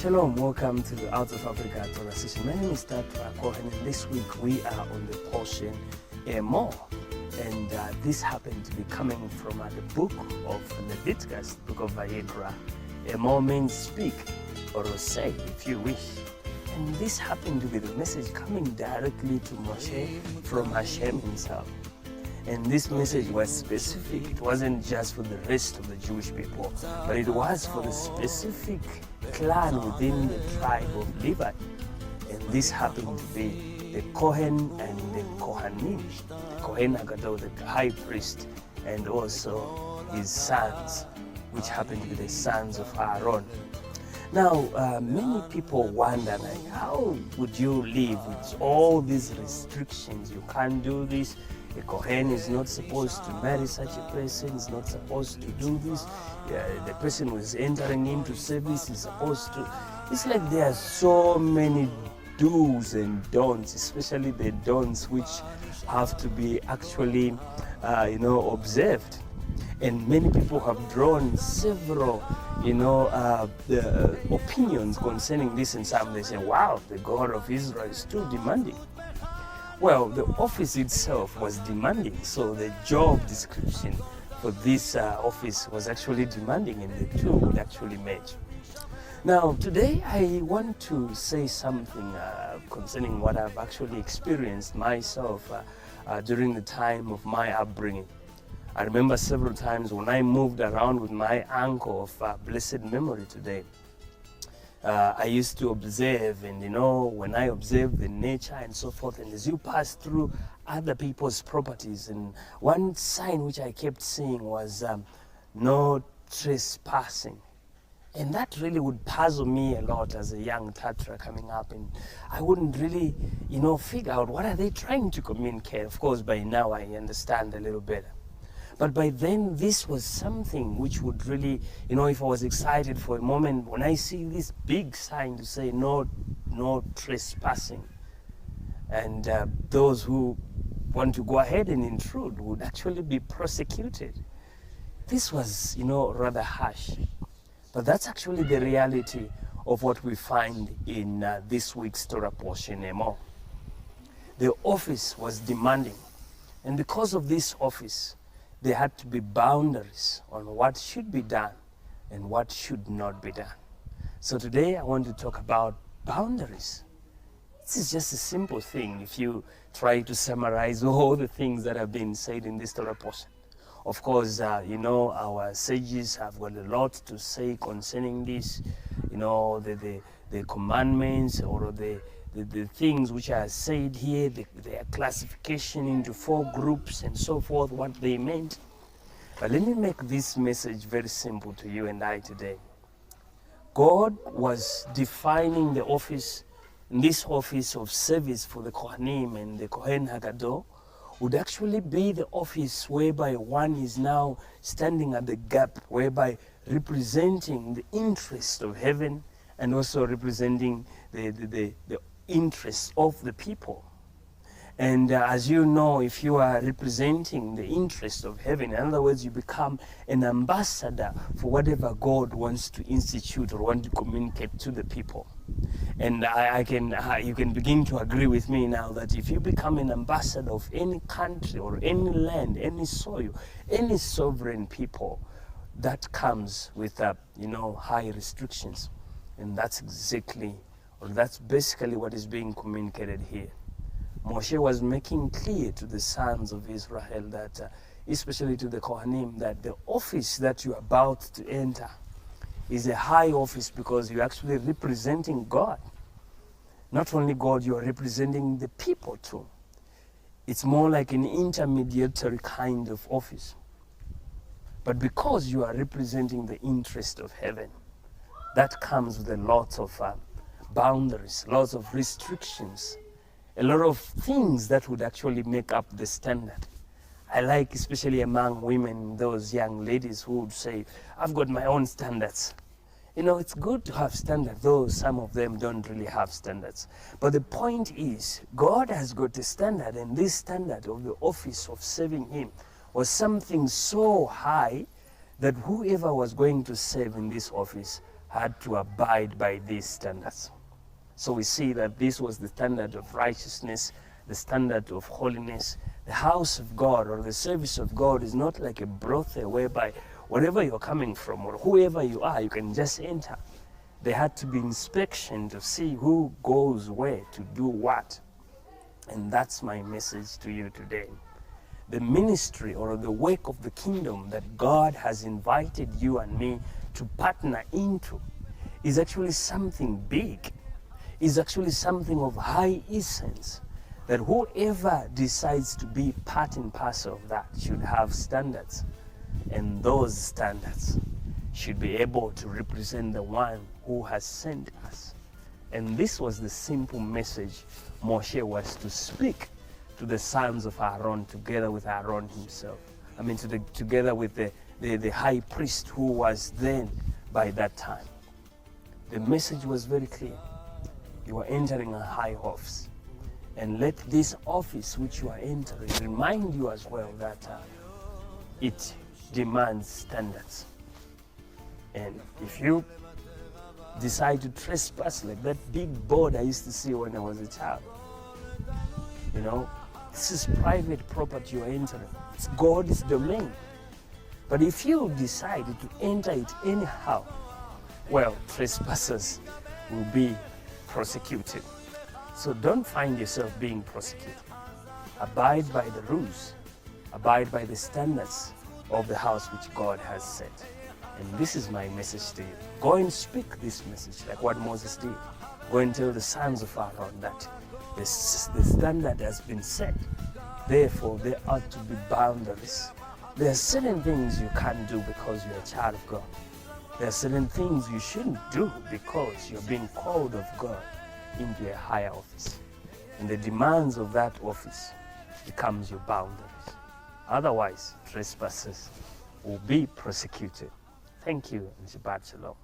Shalom, welcome to the Out of Africa Torah session. My name is Tatra Cohen, and this week we are on the portion Emor. And this happened to be coming from the book of Leviticus, the book of Vayikra. Emor means speak or say, if you wish. And this happened to be the message coming directly to Moshe from Hashem himself. And this message was specific. It wasn't just for the rest of the Jewish people, but it was for the specific clan within the tribe of Levi. And this happened to be the Kohen and the Kohanim, the Kohen Hagadol, the high priest, and also his sons, which happened to be the sons of Aaron. Now, many people wonder, like, how would you live with all these restrictions? You can't do this. A Kohen is not supposed to marry such a person, is not supposed to do this. The person who is entering into service is supposed to. It's like there are so many do's and don'ts, especially the don'ts which have to be actually, observed. And many people have drawn several, the opinions concerning this, and some they say, wow, the God of Israel is too demanding. Well, the office itself was demanding, so the job description for this office was actually demanding, and the two would actually match. Now, today I want to say something concerning what I've actually experienced myself during the time of my upbringing. I remember several times when I moved around with my uncle of blessed memory today. I used to observe, and when I observe the nature and so forth, and as you pass through other people's properties, and one sign which I kept seeing was no trespassing. And that really would puzzle me a lot as a young Tatra coming up, and I wouldn't really, figure out what are they trying to communicate. Of course, by now I understand a little better. But by then, this was something which would really, if I was excited for a moment, when I see this big sign to say no trespassing, and those who want to go ahead and intrude would actually be prosecuted. This was, rather harsh. But that's actually the reality of what we find in this week's Torah portion, Emor. The office was demanding. And because of this office, there had to be boundaries on what should be done and what should not be done. So today I want to talk about boundaries. This is just a simple thing if you try to summarize all the things that have been said in this Torah portion. Of course, our sages have got a lot to say concerning this, the commandments or the things which are said here, their classification into 4 groups and so forth, what they meant. But let me make this message very simple to you and I today. God was defining the office, this office of service for the Kohanim and the Kohen Hagadol would actually be the office whereby one is now standing at the gap, whereby representing the interest of heaven and also representing the interests of the people. And as you know, if you are representing the interest of heaven, in other words, you become an ambassador for whatever God wants to institute or want to communicate to the people. And you can begin to agree with me now that if you become an ambassador of any country or any land, any soil, any sovereign people, that comes with high restrictions. And that's basically what is being communicated here. Moshe was making clear to the sons of Israel that, especially to the Kohanim, that the office that you're about to enter is a high office because you're actually representing God. Not only God, you're representing the people too. It's more like an intermediary kind of office. But because you are representing the interest of heaven, that comes with a lot of boundaries, lots of restrictions, a lot of things that would actually make up the standard. I like, especially among women, those young ladies who would say, I've got my own standards. It's good to have standards, though some of them don't really have standards. But the point is, God has got a standard, and this standard of the office of serving Him was something so high that whoever was going to serve in this office had to abide by these standards. So we see that this was the standard of righteousness, the standard of holiness. The house of God or the service of God is not like a brothel whereby wherever you're coming from or whoever you are, you can just enter. There had to be inspection to see who goes where to do what. And that's my message to you today. The ministry or the work of the kingdom that God has invited you and me to partner into is actually something big, is actually something of high essence, that whoever decides to be part and parcel of that should have standards, and those standards should be able to represent the one who has sent us. And this was the simple message Moshe was to speak to the sons of Aaron, together with Aaron himself. Together with the high priest who was then by that time. The message was very clear. You are entering a high office. And let this office which you are entering remind you as well that it demands standards. And if you decide to trespass, like that big board I used to see when I was a child, this is private property you're entering. It's God's domain. But if you decide to enter it anyhow, well, trespassers will be prosecuted. So don't find yourself being prosecuted. Abide by the rules. Abide by the standards of the house which God has set. And this is my message to you. Go and speak this message like what Moses did. Go and tell the sons of Aaron that the standard has been set. Therefore, there ought to be boundaries. There are certain things you can't do because you're a child of God. There are certain things you shouldn't do because you're being called of God into a higher office. And the demands of that office becomes your boundaries. Otherwise, trespassers will be prosecuted. Thank you, and Shabbat Shalom.